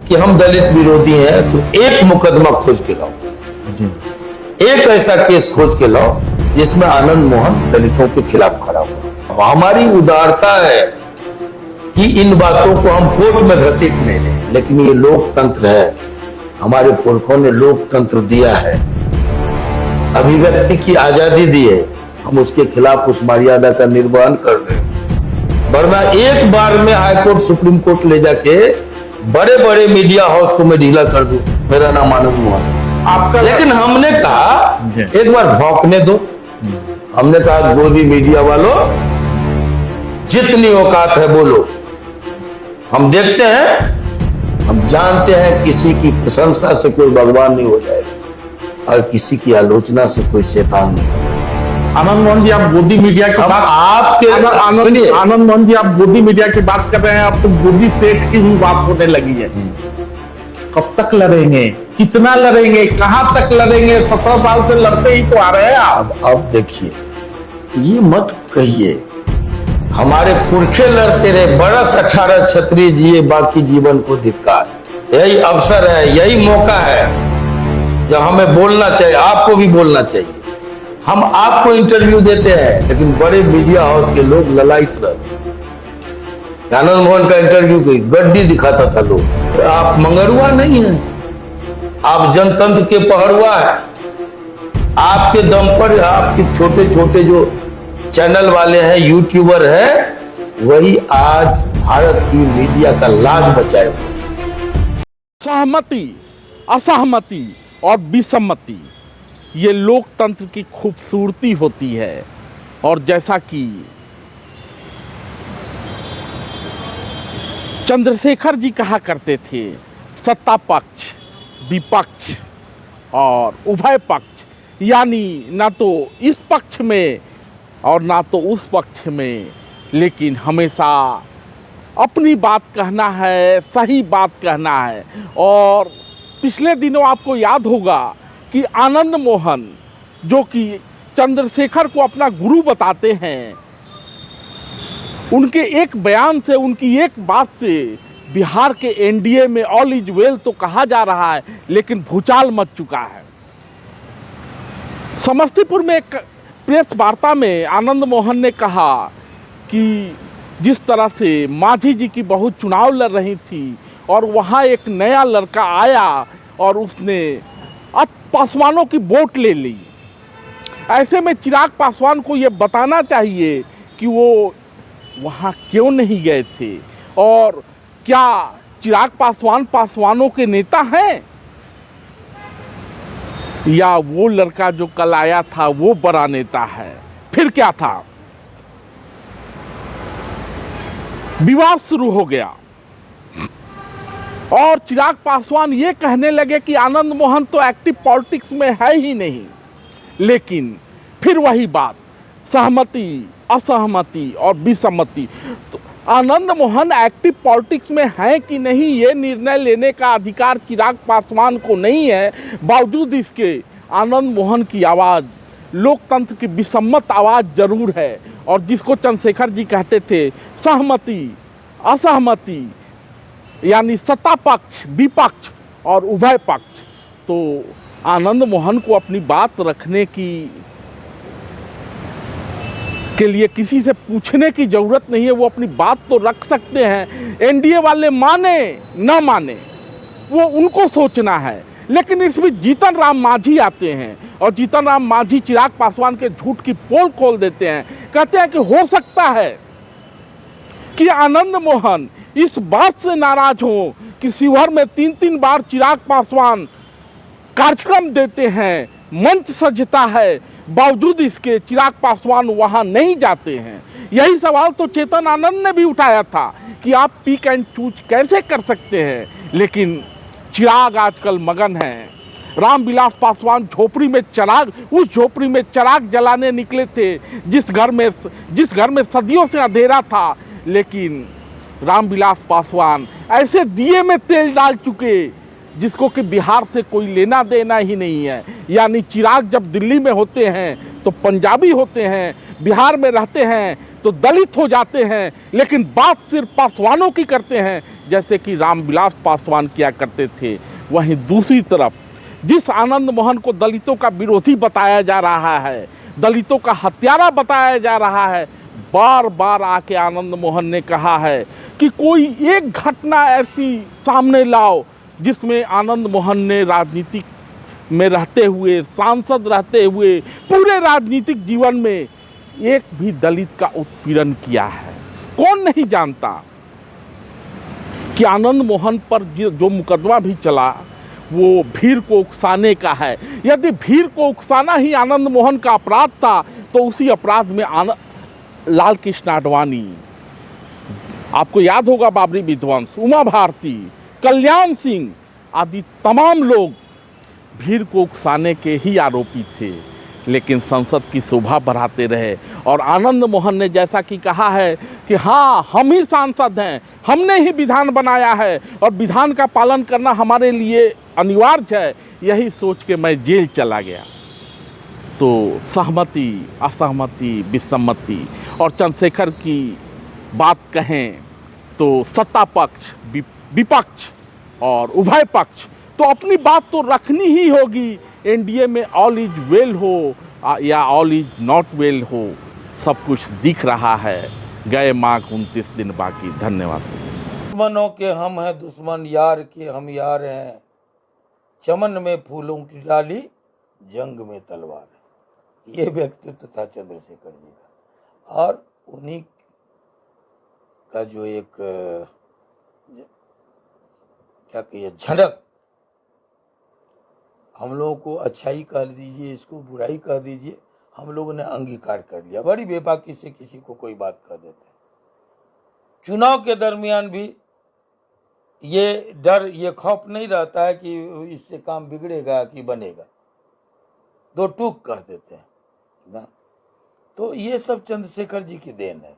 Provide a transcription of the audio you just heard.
कि हम दलित विरोधी हैं, तो एक मुकदमा खोज के लाओ, एक ऐसा केस खोज के लाओ जिसमें आनंद मोहन दलितों के खिलाफ खड़ा हुआ। हमारी उदारता है कि इन बातों को हम कोर्ट में घसीट नहीं लें, लेकिन ये लोकतंत्र है, हमारे पुरखों ने लोकतंत्र दिया है, अभिव्यक्ति की आजादी दी है, हम उसके खिलाफ उस मर्यादा का निर्वहन कर रहे हैं। वरना एक बार में हाईकोर्ट सुप्रीम कोर्ट ले जाके बड़े बड़े मीडिया हाउस को मैं ढीला कर दूं, मेरा नाम आनंद मोहन आपका। लेकिन हमने कहा एक बार भौंकने दो, हमने कहा गोदी मीडिया वालों जितनी औकात है बोलो, हम देखते हैं, हम जानते हैं किसी की प्रशंसा से कोई भगवान नहीं हो जाएगा और किसी की आलोचना से कोई शैतान नहीं। आनंद मोहन जी, आप गोदी मीडिया की बात आपके आनंद मोहन जी, आप गोदी मीडिया की बात कर रहे हैं, अब तो गोदी सेठ की भी बात होने लगी है। कब तक लड़ेंगे, कितना लड़ेंगे, कहां तक लड़ेंगे? 17 साल से लड़ते ही तो आ रहे हैं आप। अब देखिए, ये मत कहिए हमारे पुरखे लड़ते रहे, बरस 18 क्षत्रिय जिए, बाकी जीवन को धिक्कार। यही अवसर है, यही मौका है जब हमें बोलना चाहिए, आपको भी बोलना चाहिए। हम आपको इंटरव्यू देते हैं, लेकिन बड़े मीडिया हाउस के लोग ललायित रहते हैं। आनंद मोहन का इंटरव्यू की गड्डी दिखाता था लोग। आप मंगरुआ नहीं है, आप जनतंत्र के पहरुआ है। आपके दम पर आपके छोटे छोटे जो चैनल वाले हैं, यूट्यूबर हैं, वही आज भारत की मीडिया का लाज बचाए हुए। सहमति, असहमति और विसम्मति, ये लोकतंत्र की खूबसूरती होती है। और जैसा कि चंद्रशेखर जी कहा करते थे, सत्ता पक्ष, विपक्ष और उभय पक्ष, यानी ना तो इस पक्ष में और ना तो उस पक्ष में, लेकिन हमेशा अपनी बात कहना है, सही बात कहना है। और पिछले दिनों आपको याद होगा कि आनंद मोहन, जो कि चंद्रशेखर को अपना गुरु बताते हैं, उनके एक बयान से, उनकी एक बात से बिहार के एनडीए में ऑल इज वेल तो कहा जा रहा है, लेकिन भूचाल मच चुका है। समस्तीपुर में एक प्रेस वार्ता में आनंद मोहन ने कहा कि जिस तरह से मांझी जी की बहू चुनाव लड़ रही थी और वहाँ एक नया लड़का आया और उसने अब पासवानों की वोट ले ली, ऐसे में चिराग पासवान को ये बताना चाहिए कि वो वहाँ क्यों नहीं गए थे, और क्या चिराग पासवान पासवानों के नेता हैं, या वो लड़का जो कल आया था वो बड़ा नेता है। फिर क्या था, विवाद शुरू हो गया और चिराग पासवान ये कहने लगे कि आनंद मोहन तो एक्टिव पॉलिटिक्स में है ही नहीं। लेकिन फिर वही बात, सहमति, असहमति और विसम्मति। तो आनंद मोहन एक्टिव पॉलिटिक्स में है कि नहीं, ये निर्णय लेने का अधिकार चिराग पासवान को नहीं है। बावजूद इसके आनंद मोहन की आवाज़ लोकतंत्र की विसम्मत आवाज़ जरूर है। और जिसको चंद्रशेखर जी कहते थे सहमति, असहमति, यानी सत्ता पक्ष, विपक्ष और उभय पक्ष, तो आनंद मोहन को अपनी बात रखने के लिए किसी से पूछने की ज़रूरत नहीं है, वो अपनी बात तो रख सकते हैं। एनडीए वाले माने ना माने वो उनको सोचना है। लेकिन इसमें जीतन राम मांझी आते हैं और जीतन राम मांझी चिराग पासवान के झूठ की पोल खोल देते हैं। कहते हैं कि हो सकता है कि आनंद मोहन इस बात से नाराज हो कि शिवहर में 3-3 बार चिराग पासवान कार्यक्रम देते हैं, मंच सजता है, बावजूद इसके चिराग पासवान वहां नहीं जाते हैं। यही सवाल तो चेतन आनंद ने भी उठाया था कि आप पिक एंड चूज कैसे कर सकते हैं। लेकिन चिराग आजकल मगन हैं। रामविलास पासवान झोपड़ी में चिराग, उस झोपड़ी में चिराग जलाने निकले थे जिस घर में सदियों से अंधेरा था। लेकिन रामविलास पासवान ऐसे दिए में तेल डाल चुके जिसको कि बिहार से कोई लेना देना ही नहीं है। यानी चिराग जब दिल्ली में होते हैं तो पंजाबी होते हैं, बिहार में रहते हैं तो तो दलित हो जाते हैं, लेकिन बात सिर्फ पासवानों की करते हैं, जैसे कि रामविलास पासवान किया करते थे। वहीं दूसरी तरफ जिस आनंद मोहन को दलितों का विरोधी बताया जा रहा है, दलितों का हत्यारा बताया जा रहा है, बार बार आके आनंद मोहन ने कहा है कि कोई एक घटना ऐसी सामने लाओ जिसमें आनंद मोहन ने राजनीति में रहते हुए, सांसद रहते हुए, पूरे राजनीतिक जीवन में एक भी दलित का उत्पीड़न किया है। कौन नहीं जानता कि आनंद मोहन पर जो मुकदमा भी चला वो भीड़ को उकसाने का है। यदि भीड़ को उकसाना ही आनंद मोहन का अपराध था, तो उसी अपराध में लाल कृष्ण आडवाणी, आपको याद होगा बाबरी विध्वंस, उमा भारती, कल्याण सिंह आदि तमाम लोग भीड़ को उकसाने के ही आरोपी थे, लेकिन संसद की शोभा बढ़ाते रहे। और आनंद मोहन ने जैसा कि कहा है कि हाँ, हम ही सांसद हैं, हमने ही विधान बनाया है और विधान का पालन करना हमारे लिए अनिवार्य है, यही सोच के मैं जेल चला गया। तो सहमति, असहमति, विसम्मति और चंद्रशेखर की बात कहें तो सत्ता पक्ष, विपक्ष और उभय पक्ष तो अपनी बात तो रखनी ही होगी। एनडीए में ऑल इज वेल हो या ऑल इज नॉट वेल हो, सब कुछ दिख रहा है। गए माघ 29 दिन बाकी। धन्यवाद। दुश्मनों के हम हैं दुश्मन, यार के हम यार हैं, चमन में फूलों की डाली, जंग में तलवार। ये व्यक्तित्व था चंद्रशेखर जी का, और उन्हीं का जो एक क्या कहिए झलक, हम लोगों को अच्छाई कह दीजिए, इसको बुराई कह दीजिए, हम लोगों ने अंगीकार कर लिया। बड़ी बेबाकी से किसी को कोई बात कह देते हैं। चुनाव के दरमियान भी ये डर, ये खौफ नहीं रहता है कि इससे काम बिगड़ेगा कि बनेगा, दो टूक कह देते हैं ना। तो ये सब चंद्रशेखर जी की देन है।